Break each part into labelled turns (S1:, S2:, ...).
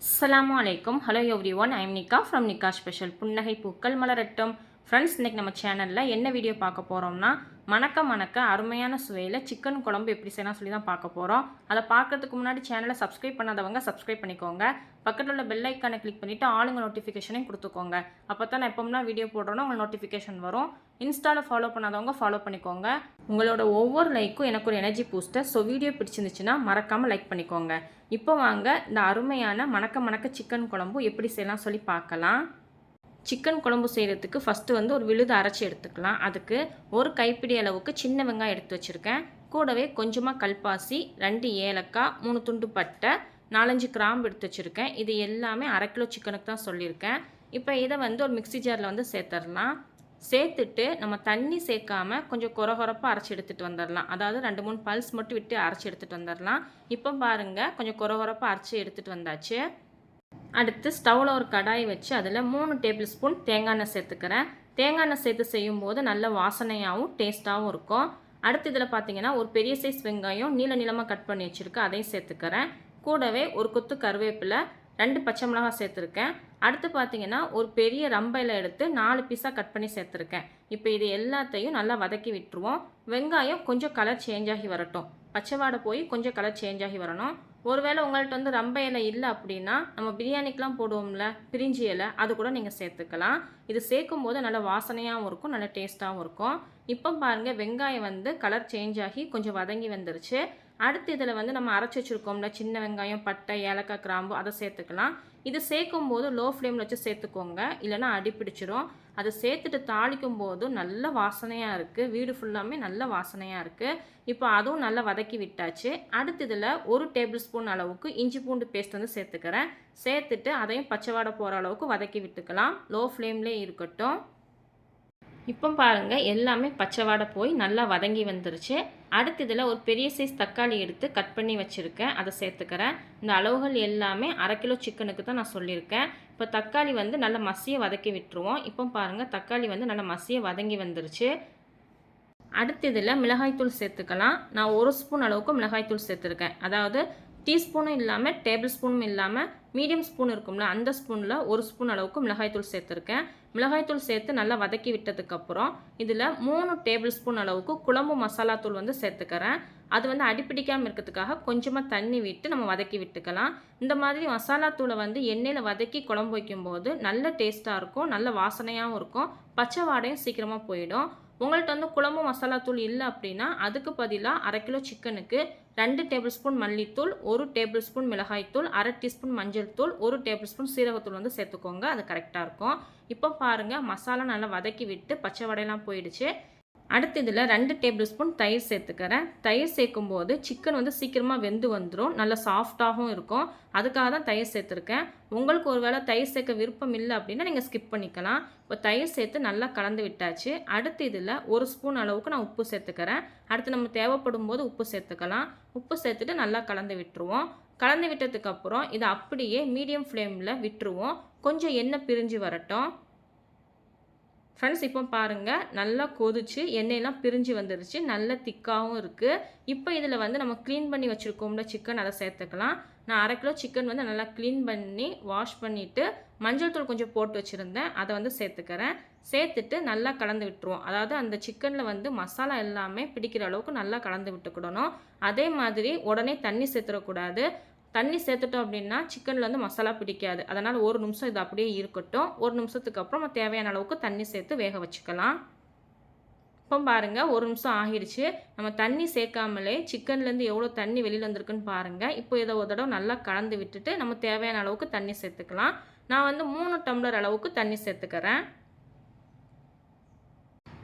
S1: அஸ்ஸலாமு அலைக்கும். Hello everyone, I am நிக்கா ஃப்ரம் நிக்கா ஸ்பெஷல். புன்னகை பூக்கள் மலரட்டும். ஃப்ரெண்ட்ஸ், இன்றைக்கி நம்ம சேனலில் என்ன வீடியோ பார்க்க போகிறோம்னா, மணக்க அருமையான சுவையில் சிக்கன் குழம்பு எப்படி செய்யலாம் சொல்லி தான் பார்க்க போகிறோம். அதை பார்க்கறதுக்கு முன்னாடி சேனலை சப்ஸ்கிரைப் பண்ணாதவங்க சப்ஸ்கிரைப் பண்ணிக்கோங்க. பக்கத்தில் உள்ள பெல் ஐக்கானை கிளிக் பண்ணிவிட்டு ஆளுங்க நோட்டிஃபிகேஷனையும் கொடுத்துக்கோங்க. அப்போ தான் நான் எப்போம்னா வீடியோ போடுறோன்னா உங்களுக்கு நோட்டிஃபிகேஷன் வரும். இன்ஸ்டாவில் ஃபாலோ பண்ணாதவங்க ஃபாலோ பண்ணிக்கோங்க. உங்களோட ஒவ்வொரு லைக்கும் எனக்கு ஒரு எனர்ஜி பூஸ்டர். ஸோ வீடியோ பிடிச்சிருந்துச்சுன்னா மறக்காமல் லைக் பண்ணிக்கோங்க. இப்போ வாங்க இந்த அருமையான மணக்க சிக்கன் குழம்பு எப்படி செய்யலாம் சொல்லி பார்க்கலாம். சிக்கன் குழம்பு செய்கிறதுக்கு ஃபஸ்ட்டு ஒரு விழுது அரைச்சி எடுத்துக்கலாம். அதுக்கு ஒரு கைப்பிடி அளவுக்கு சின்ன வெங்காயம் எடுத்து வச்சுருக்கேன். கூடவே கொஞ்சமாக கல்பாசி, 2 ஏலக்காய், 3 துண்டு பட்டை, 4-5 கிராம்பு எடுத்து வச்சுருக்கேன். இது எல்லாமே 1/2 கிலோ சிக்கனுக்கு தான் சொல்லியிருக்கேன். இப்போ இதை ஒரு மிக்ஸி ஜாரில் சேர்த்துடலாம். சேர்த்துட்டு நம்ம தண்ணி சேர்க்காமல் கொஞ்சம் கொரகொரப்பாக அரைச்சி எடுத்துகிட்டு வந்துடலாம். அதாவது 2-3 பல்ஸ் மட்டும் விட்டு அரைச்சி எடுத்துகிட்டு வந்துடலாம். இப்போ பாருங்கள், கொஞ்சம் கொரகொரப்பாக அரைச்சி எடுத்துகிட்டு வந்தாச்சு. அடுத்து ஸ்டவ்வில் ஒரு கடாய் வச்சு அதில் 3 டேபிள் ஸ்பூன் தேங்காய் எண்ணெய் சேர்த்துக்கிறேன். தேங்காய் எண்ணெய் சேர்த்து செய்யும்போது நல்ல வாசனையாகவும் டேஸ்ட்டாகவும் இருக்கும். அடுத்து இதில் பார்த்தீங்கன்னா ஒரு பெரிய சைஸ் வெங்காயம் நீளமாக கட் பண்ணி வச்சுருக்கேன், அதையும் சேர்த்துக்கிறேன். கூடவே ஒரு கொத்து கருவேப்பிலை, 2 பச்சை மிளகாய் சேர்த்துருக்கேன். அடுத்து பார்த்தீங்கன்னா ஒரு பெரிய ரம்பையில் எடுத்து 4 பீஸாக கட் பண்ணி சேர்த்துருக்கேன். இப்போ இது எல்லாத்தையும் நல்லா வதக்கி விட்டுருவோம். வெங்காயம் கொஞ்சம் கலர் சேஞ்ச் ஆகி வரட்டும். பச்சை வாடை போய் கொஞ்சம் கலர் சேஞ்ச் ஆகி வரணும். ஒருவேளை உங்கள்கிட்ட ரம்பை இலை இல்லை அப்படின்னா நம்ம பிரியாணிக்கெலாம் போடுவோம்ல பிரிஞ்சி இலை, அது கூட நீங்கள் சேர்த்துக்கலாம். இது சேர்க்கும் போது நல்ல வாசனையாகவும் இருக்கும், நல்ல டேஸ்ட்டாகவும் இருக்கும். இப்போ பாருங்கள், வெங்காயம் கலர் சேஞ்ச் ஆகி கொஞ்சம் வதங்கி வந்துருச்சு. அடுத்து இதில் நம்ம அரைச்சி வச்சுருக்கோம்ல சின்ன வெங்காயம், பட்டை, ஏலக்காய், கிராம்பு, அதை சேர்த்துக்கலாம். இது சேர்க்கும் போது லோ ஃப்ளேமில் வச்சு சேர்த்துக்கோங்க, இல்லைனா அடி பிடிச்சிரும். அதை சேர்த்துட்டு தாளிக்கும் போது நல்ல வாசனையாக இருக்குது. வீடு ஃபுல்லாமே நல்ல வாசனையாக இருக்குது. இப்போ அதுவும் நல்லா வதக்கி விட்டாச்சு. அடுத்து இதில் 1 டேபிள் ஸ்பூன் அளவுக்கு இஞ்சி பூண்டு பேஸ்ட் சேர்த்துக்கிறேன். சேர்த்துட்டு அதையும் பச்சை வாடை போகிற அளவுக்கு வதக்கி விட்டுக்கலாம். லோ ஃப்ளேம்லேயே இருக்கட்டும். இப்போ பாருங்கள், எல்லாமே பச்சை வாடை போய் நல்லா வதங்கி வந்துருச்சு. அடுத்து இதில் ஒரு பெரிய சைஸ் தக்காளி எடுத்து கட் பண்ணி வச்சுருக்கேன், அதை சேர்த்துக்கிறேன். இந்த அளவுகள் எல்லாமே 1/2 கிலோ சிக்கனுக்கு தான் நான் சொல்லியிருக்கேன். இப்போ தக்காளி நல்லா மசிய வதக்கி விட்டுருவோம். இப்போ பாருங்கள், தக்காளி நல்லா மசிய வதங்கி வந்துருச்சு. அடுத்து இதில் மிளகாய்த்தூள் சேர்த்துக்கலாம். நான் 1 ஸ்பூன் அளவுக்கு மிளகாய்த்தூள் சேர்த்துருக்கேன். அதாவது டீஸ்பூனும் இல்லாமல் டேபிள் ஸ்பூனும் இல்லாமல் மீடியம் ஸ்பூன் இருக்கும்ல, அந்த ஸ்பூனில் 1 ஸ்பூன் அளவுக்கு மிளகாய்த்தூள் சேர்த்துருக்கேன். மிளகாய்த்தூள் சேர்த்து நல்லா வதக்கி விட்டதுக்கப்புறம் இதில் 3 டேபிள் ஸ்பூன் அளவுக்கு குழம்பு மசாலாத்தூள் சேர்த்துக்கிறேன். அது அடிப்பிடிக்காமல் இருக்கிறதுக்காக கொஞ்சமாக தண்ணி விட்டு நம்ம வதக்கி விட்டுக்கலாம். இந்த மாதிரி மசாலாத்தூளை எண்ணெயில் வதக்கி குழம்பு வைக்கும்போது நல்ல டேஸ்ட்டாக இருக்கும், நல்ல வாசனையாகவும் இருக்கும், பச்சை வாடையும் சீக்கிரமாக போயிடும். உங்கள்கிட்ட குழம்பு மசாலாத்தூள் இல்லை அப்படின்னா அதுக்கு பதிலாக 1/2 கிலோ சிக்கனுக்கு 2 டேபிள் ஸ்பூன் மல்லித்தூள், 1 டேபிள் ஸ்பூன் மிளகாய்த்தூள், 1/2 டீஸ்பூன் மஞ்சள் தூள், 1 டேபிள் ஸ்பூன் சீரகத்தூள் சேர்த்துக்கோங்க. அது கரெக்டாக இருக்கும். இப்போ பாருங்கள், மசாலா நல்லா வதக்கி விட்டு பச்சை வடையெல்லாம் போயிடுச்சு. அடுத்து இதில் 2 டேபிள் ஸ்பூன் தயிர் சேர்த்துக்கிறேன். தயிர் சேர்க்கும்போது சிக்கன் சீக்கிரமாக வெந்து வந்துடும், நல்லா சாஃப்டாகவும் இருக்கும். அதுக்காக தான் தயிர் சேர்த்துருக்கேன். உங்களுக்கு ஒரு வேளை தயிர் சேர்க்க விருப்பம் இல்லை அப்படின்னா நீங்கள் ஸ்கிப் பண்ணிக்கலாம். இப்போ தயிர் சேர்த்து நல்லா கலந்து விட்டாச்சு. அடுத்து இதில் 1 ஸ்பூன் அளவுக்கு நான் உப்பு சேர்த்துக்கிறேன். அடுத்து நம்ம தேவைப்படும் போது உப்பு சேர்த்துக்கலாம். உப்பு சேர்த்துட்டு நல்லா கலந்து விட்டுருவோம். கலந்து விட்டதுக்கப்புறம் இதை அப்படியே மீடியம் ஃப்ளேமில் விட்டுருவோம். கொஞ்சம் எண்ணெய் பிரிஞ்சு வரட்டும். ஃப்ரெண்ட்ஸ், இப்போ பாருங்கள், நல்லா கொதிச்சு எண்ணெயெல்லாம் பிரிஞ்சு வந்துருச்சு, நல்ல திக்காகவும் இருக்குது. இப்போ இதில் நம்ம க்ளீன் பண்ணி வச்சுருக்கோம்ல சிக்கன், அதை சேர்த்துக்கலாம். நான் 1/2 கிலோ சிக்கன் நல்லா க்ளீன் பண்ணி வாஷ் பண்ணிவிட்டு மஞ்சள் தூள் கொஞ்சம் போட்டு வச்சுருந்தேன், அதை சேர்த்துக்கிறேன். சேர்த்துட்டு நல்லா கலந்து விட்டுருவோம். அதாவது அந்த சிக்கனில் மசாலா எல்லாமே பிடிக்கிற அளவுக்கு நல்லா கலந்து விட்டுக்கிடணும். அதே மாதிரி உடனே தண்ணி சேர்த்துடக்கூடாது. தண்ணி சேர்த்துட்டோம் அப்படின்னா சிக்கனில் மசாலா பிடிக்காது. அதனால் 1 நிமிஷம் இது அப்படியே இருக்கட்டும். 1 நிமிஷத்துக்கு அப்புறம் நம்ம தேவையான அளவுக்கு தண்ணி சேர்த்து வேக வச்சுக்கலாம். இப்போ பாருங்கள், 1 நிமிஷம் ஆகிடுச்சு. நம்ம தண்ணி சேர்க்காமலே சிக்கன்லேருந்து எவ்வளோ தண்ணி வெளியில் வந்திருக்குன்னு பாருங்கள். இப்போ இதை ஒரு தடவை நல்லா கலந்து விட்டுட்டு நம்ம தேவையான அளவுக்கு தண்ணி சேர்த்துக்கலாம். நான் 3 டம்ளர் அளவுக்கு தண்ணி சேர்த்துக்கிறேன்.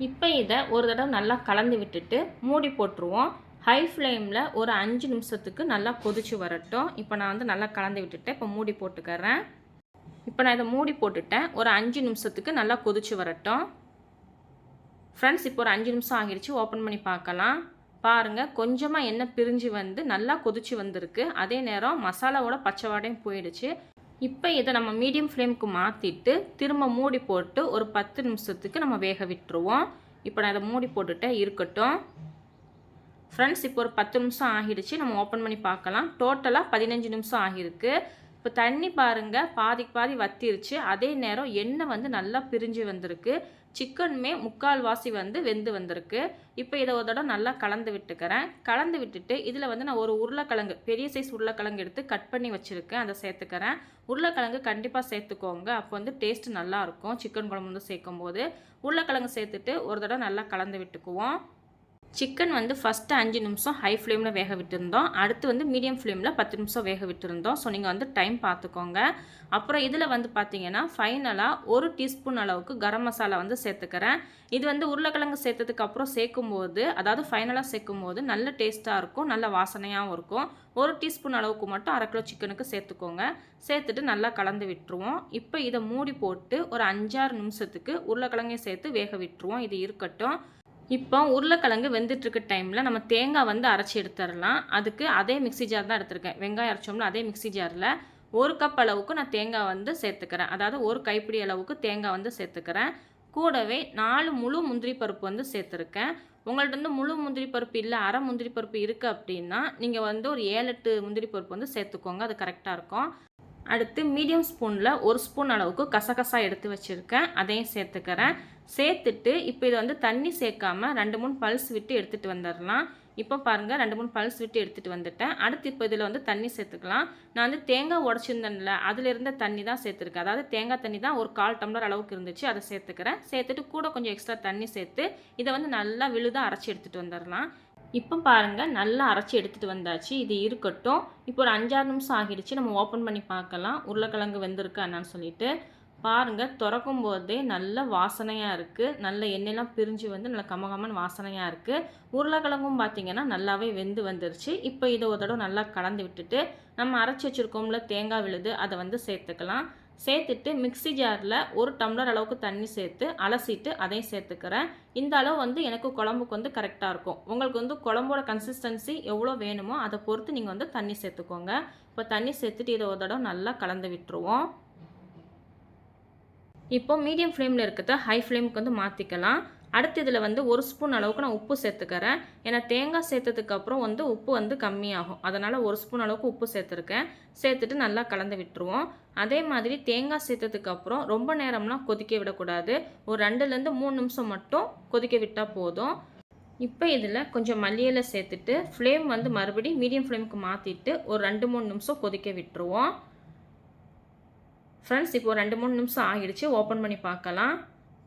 S1: இப்போ இதை ஒரு தடவை நல்லா கலந்து விட்டுட்டு மூடி போட்டுருவோம். ஹை ஃப்ளேமில் ஒரு 5 நிமிஷத்துக்கு நல்லா கொதிச்சு வரட்டும். இப்போ நான் நல்லா கலந்து விட்டுட்டேன். இப்போ மூடி போட்டுக்கிறேன். இப்போ நான் இதை மூடி போட்டுட்டேன். ஒரு 5 நிமிஷத்துக்கு நல்லா கொதிச்சு வரட்டும். ஃப்ரெண்ட்ஸ், இப்போ ஒரு 5 நிமிஷம் ஆகிடுச்சு. ஓப்பன் பண்ணி பார்க்கலாம். பாருங்கள், கொஞ்சமாக எண்ணெய் பிரிஞ்சு நல்லா கொதிச்சு வந்திருக்கு. அதே நேரம் மசாலாவோட பச்சை வாடையும் போயிடுச்சு. இப்போ இதை நம்ம மீடியம் ஃப்ளேமுக்கு மாற்றிட்டு திரும்ப மூடி போட்டு ஒரு 10 நிமிஷத்துக்கு நம்ம வேக விட்டுருவோம். இப்போ நான் இதை மூடி போட்டுட்டேன், இருக்கட்டும். ஃப்ரெண்ட்ஸ், இப்போ ஒரு 10 நிமிஷம் ஆகிடுச்சு. நம்ம ஓப்பன் பண்ணி பார்க்கலாம். டோட்டலாக 15 நிமிஷம் ஆகிருக்கு. இப்போ தண்ணி பாருங்கள் பாதிக்கு பாதி வத்திருச்சு. அதே நேரம் எண்ணெய் வந்து நல்லா பிரிஞ்சு வந்திருக்கு. சிக்கனுமே முக்கால்வாசி வந்து வெந்து வந்திருக்கு. இப்போ இதை ஒரு தடவை நல்லா கலந்து விட்டுக்கிறேன். கலந்து விட்டுட்டு இதில் வந்து நான் ஒரு உருளைக்கிழங்கு பெரிய சைஸ் உருளைக்கிழங்கு எடுத்து கட் பண்ணி வச்சுருக்கேன். அதை சேர்த்துக்கிறேன். உருளைக்கிழங்கு கண்டிப்பாக சேர்த்துக்கோங்க. அப்போ வந்து டேஸ்ட்டு நல்லாயிருக்கும் சிக்கன் குழம்பு வந்து சேர்க்கும் போது. உருளைக்கிழங்கு சேர்த்துட்டு ஒரு தடவை நல்லா கலந்து விட்டுக்குவோம். சிக்கன் வந்து ஃபஸ்ட்டு 5 நிமிஷம் ஹை ஃப்ளேமில் வேக விட்டுருந்தோம். அடுத்து வந்து மீடியம் ஃப்ளேமில் 10 நிமிஷம் வேக விட்டுருந்தோம். ஸோ நீங்கள் வந்து டைம் பார்த்துக்கோங்க. அப்புறம் இதில் வந்து பார்த்தீங்கன்னா ஃபைனலாக 1 டீஸ்பூன் அளவுக்கு கரம் மசாலா வந்து சேர்த்துக்கிறேன். இது வந்து உருளைக்கிழங்கு சேர்த்ததுக்கு அப்புறம் சேர்க்கும்போது, அதாவது ஃபைனலாக சேர்க்கும்போது நல்ல டேஸ்ட்டாக இருக்கும், நல்ல வாசனையாகவும் இருக்கும். 1 டீஸ்பூன் அளவுக்கு மட்டும் 1/2 கிலோ சிக்கனுக்கு சேர்த்துக்கோங்க. சேர்த்துட்டு நல்லா கலந்து விட்டுருவோம். இப்போ இதை மூடி போட்டு ஒரு 5-6 நிமிஷத்துக்கு உருளைக்கிழங்கையும் சேர்த்து வேக விட்டுருவோம். இது இருக்கட்டும். இப்போ உருளைக்கிழங்கு வெந்துட்டுருக்க டைமில் நம்ம தேங்காய் வந்து அரைச்சி எடுத்துடலாம். அதுக்கு அதே மிக்ஸி ஜார் தான் எடுத்திருக்கேன். வெங்காயம் அரைச்சோம்ல அதே மிக்ஸி ஜாரில் 1 கப் அளவுக்கு நான் தேங்காய் வந்து சேர்த்துக்கிறேன். அதாவது 1 கைப்பிடி அளவுக்கு தேங்காய் வந்து சேர்த்துக்கிறேன். கூடவே 4 முழு முந்திரி பருப்பு வந்து சேர்த்துருக்கேன். உங்கள்ட்ட வந்து முழு முந்திரி பருப்பு இல்லை, அரை முந்திரி பருப்பு இருக்குது அப்படின்னா நீங்கள் வந்து ஒரு 7-8 முந்திரி பருப்பு வந்து சேர்த்துக்கோங்க. அது கரெக்டாக இருக்கும். அடுத்து மீடியம் ஸ்பூனில் 1 ஸ்பூன் அளவுக்கு கசகசா எடுத்து வச்சுருக்கேன். அதையும் சேர்த்துக்கிறேன். சேர்த்துட்டு இப்போ இதை வந்து தண்ணி சேர்க்காம 2-3 பல்ஸ் விட்டு எடுத்துகிட்டு வந்துடலாம். இப்போ பாருங்கள் 2-3 பல்ஸ் விட்டு எடுத்துகிட்டு வந்துட்டேன். அடுத்து இப்போ இதில் வந்து தண்ணி சேர்த்துக்கலாம். நான் வந்து தேங்காய் உடச்சிருந்தேன்ல, அதில் இருந்த தண்ணி தான் சேர்த்துருக்கேன். அதாவது தேங்காய் தண்ணி தான் ஒரு 1/4 டம்ளர் அளவுக்கு இருந்துச்சு, அதை சேர்த்துக்கிறேன். சேர்த்துட்டு கூட கொஞ்சம் எக்ஸ்ட்ரா தண்ணி சேர்த்து இதை வந்து நல்லா விழுதாக அரைச்சி எடுத்துகிட்டு வந்துடலாம். இப்போ பாருங்கள் நல்லா அரைச்சி எடுத்துகிட்டு வந்தாச்சு. இது இருக்கட்டும். இப்போ ஒரு 5-6 நிமிஷம் ஆகிடுச்சு. நம்ம ஓப்பன் பண்ணி பார்க்கலாம் உருளைக்கிழங்கு வெந்திருக்கா என்னான்னு சொல்லிட்டு. பாருங்கள் திறக்கும் போதே நல்ல வாசனையாக இருக்குது. நல்ல எண்ணெயெல்லாம் பிரிஞ்சு வந்து நல்ல கமகமன்னு வாசனையாக இருக்குது. உருளைக்கிழங்கும் பார்த்திங்கன்னா நல்லாவே வெந்து வந்துருச்சு. இப்போ இதை ஒரு தடவை நல்லா கலந்து விட்டுட்டு நம்ம அரைச்சி வச்சுருக்கோம்ல தேங்காய் விழுது அதை வந்து சேர்த்துக்கலாம். சேர்த்துட்டு மிக்ஸி ஜாரில் 1 டம்ளர் அளவுக்கு தண்ணி சேர்த்து அலசிட்டு அதையும் சேர்த்துக்கிறேன். இந்த அளவு வந்து எனக்கு குழம்புக்கு வந்து கரெக்டாக இருக்கும். உங்களுக்கு வந்து குழம்போட கன்சிஸ்டன்சி எவ்வளோ வேணுமோ அதை பொறுத்து நீங்கள் வந்து தண்ணி சேர்த்துக்கோங்க. இப்போ தண்ணி சேர்த்துட்டு இதை ஒரு தடவை நல்லா கலந்து விட்டுருவோம். இப்போ மீடியம் ஃப்ளேமில் இருக்கிறத ஹை ஃப்ளேமுக்கு வந்து மாற்றிக்கலாம். அடுத்து இதில் வந்து 1 ஸ்பூன் அளவுக்கு நான் உப்பு சேர்த்துக்கிறேன். ஏன்னா தேங்காய் சேர்த்ததுக்கப்புறம் வந்து உப்பு வந்து கம்மியாகும். அதனால் 1 ஸ்பூன் அளவுக்கு உப்பு சேர்த்துருக்கேன். சேர்த்துட்டு நல்லா கலந்து விட்டுருவோம். அதே மாதிரி தேங்காய் சேர்த்ததுக்கப்புறம் ரொம்ப நேரம்லாம் கொதிக்க விடக்கூடாது. ஒரு 2-3 நிமிஷம் மட்டும் கொதிக்க விட்டால் போதும். இப்போ இதில் கொஞ்சம் மல்லி இலை சேர்த்துட்டு ஃப்ளேம் வந்து மறுபடியும் மீடியம் ஃப்ளேமுக்கு மாற்றிட்டு ஒரு 2-3 நிமிஷம் கொதிக்க விட்டுருவோம். ஃப்ரெண்ட்ஸ் இப்போ 2-3 நிமிஷம் ஆகிடுச்சு. ஓப்பன் பண்ணி பார்க்கலாம்.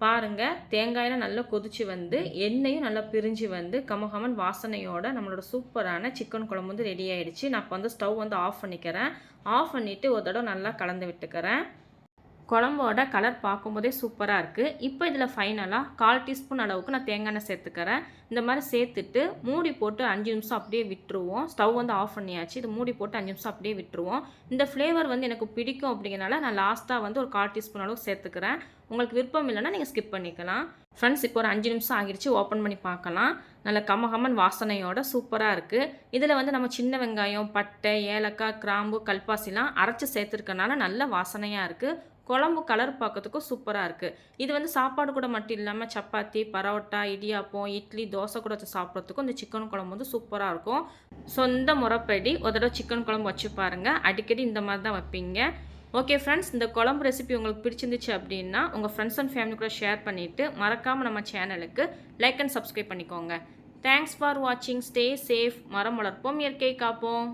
S1: பாருங்கள் தேங்காயெல்லாம் நல்லா கொதிச்சு வந்து எண்ணெயும் நல்லா பிரிஞ்சு வந்து கமகமன் வாசனையோட நம்மளோட சூப்பரான சிக்கன் குழம்பு வந்து ரெடி ஆகிடுச்சு. நான் இப்போ வந்து ஸ்டவ் வந்து ஆஃப் பண்ணிக்கிறேன். ஆஃப் பண்ணிவிட்டு ஒரு தடவை நல்லா கலந்து விட்டுக்கிறேன். குழம்போட கலர் பார்க்கும்போதே சூப்பராக இருக்குது. இப்போ இதில் ஃபைனலாக 1/4 டீஸ்பூன் அளவுக்கு நான் தேங்காய் எண்ணெய் சேர்த்துக்கிறேன். இந்த மாதிரி சேர்த்துட்டு மூடி போட்டு 5 நிமிஷம் அப்படியே விட்டுருவோம். ஸ்டவ் வந்து ஆஃப் பண்ணியாச்சு. இது மூடி போட்டு 5 நிமிஷம் அப்படியே விட்டுருவோம். இந்த ஃப்ளேவர் வந்து எனக்கு பிடிக்கும் அப்படிங்கிறனால நான் லாஸ்ட்டாக வந்து ஒரு 1/4 டீஸ்பூன் அளவுக்கு சேர்த்துக்கிறேன். உங்களுக்கு விருப்பம் இல்லைன்னா நீங்கள் ஸ்கிப் பண்ணிக்கலாம். ஃப்ரெண்ட்ஸ் இப்போ ஒரு 5 நிமிஷம் ஆகிடுச்சு. ஓப்பன் பண்ணி பார்க்கலாம். நல்ல கமகமன் வாசனையோட சூப்பராக இருக்குது. இதில் வந்து நம்ம சின்ன வெங்காயம், பட்டை, ஏலக்காய், கிராம்பு, கல்பாசிலாம் அரைச்சி சேர்த்துருக்கனால நல்ல வாசனையாக இருக்குது. குழம்பு கலர் பார்க்கறதுக்கும் சூப்பராக இருக்குது. இது வந்து சாப்பாடு கூட மட்டும் இல்லாமல் சப்பாத்தி, பரோட்டா, இடியாப்பம், இட்லி, தோசை கூட வச்சு சாப்பிட்றதுக்கும் இந்த சிக்கன் குழம்பு வந்து சூப்பராக இருக்கும். சொந்த முறைப்படி ஒரு தடவை சிக்கன் குழம்பு வச்சு பாருங்கள். அடிக்கடி இந்த மாதிரி தான் வைப்பீங்க. ஓகே ஃப்ரெண்ட்ஸ், இந்த குழம்பு ரெசிபி உங்களுக்கு பிடிச்சிருந்துச்சு அப்படின்னா உங்கள் ஃப்ரெண்ட்ஸ் அண்ட் ஃபேமிலி கூட ஷேர் பண்ணிவிட்டு மறக்காமல் நம்ம சேனலுக்கு லைக் அண்ட் சப்ஸ்கிரைப் பண்ணிக்கோங்க. தேங்க்ஸ் ஃபார் வாட்சிங். Stay safe. மரம் வளர்ப்போம், இயற்கை காப்போம்.